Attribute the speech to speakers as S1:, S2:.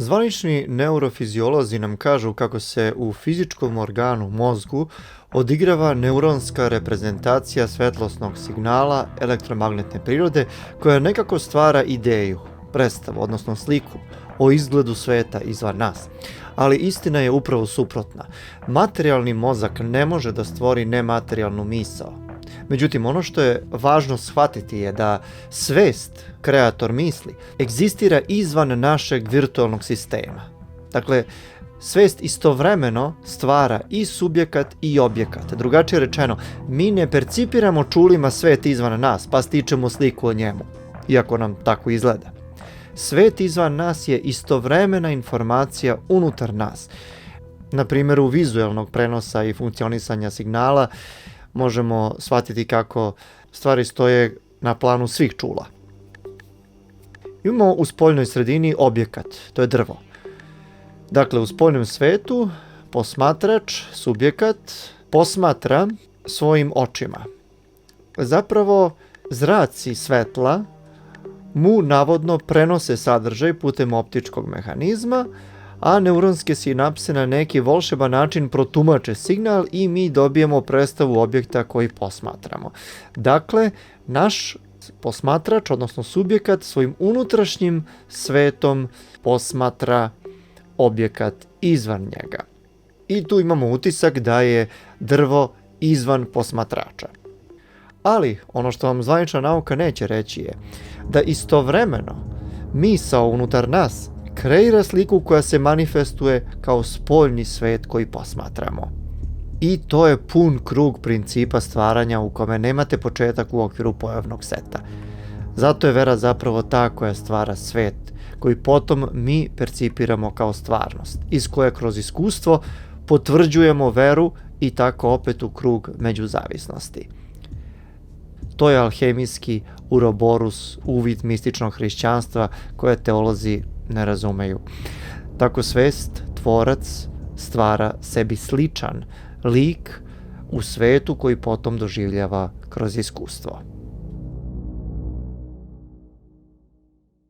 S1: Zvanični neurofiziolozi nam kažu kako se u fizičkom organu mozgu odigrava neuronska reprezentacija svetlosnog signala elektromagnetne prirode koja nekako stvara ideju, predstavu, odnosno sliku o izgledu sveta izvan nas. Ali istina je upravo suprotna. Materijalni mozak ne može da stvori nematerijalnu misao. Međutim, ono što je važno shvatiti je da svest, kreator misli, egzistira izvan našeg virtualnog sistema. Dakle, svest istovremeno stvara i subjekat i objekat. Drugačije rečeno, mi ne percipiramo čulima svet izvan nas, pa stičemo sliku o njemu, iako nam tako izgleda. Svet izvan nas je istovremena informacija unutar nas. Na primjeru vizualnog prenosa i funkcionisanja signala možemo shvatiti kako stvari stoje na planu svih čula. Imamo u spoljnoj sredini objekat, to je drvo. Dakle, u spoljnom svetu posmatrač, subjekat, posmatra svojim očima. Zapravo, zraci svetla mu navodno prenose sadržaj putem optičkog mehanizma, a neuronske sinapse na neki volšeban način protumače signal i mi dobijemo predstavu objekta koji posmatramo. Dakle, naš posmatrač, odnosno subjekat, svojim unutrašnjim svetom posmatra objekat izvan njega. I tu imamo utisak da je drvo izvan posmatrača. Ali, ono što vam zvanična nauka neće reći je da istovremeno misao unutar nas kreira sliku koja se manifestuje kao spoljni svet koji posmatramo. I to je pun krug principa stvaranja u kome nemate početak u okviru pojavnog seta. Zato je vera zapravo ta koja stvara svet, koji potom mi percipiramo kao stvarnost, iz koje kroz iskustvo potvrđujemo veru i tako opet u krug međuzavisnosti. To je alhemijski uroborus, uvid mističnog hrišćanstva koje teolozi ne razumeju. Tako svest, tvorac, stvara sebi sličan lik u svetu koji potom doživljava kroz iskustvo.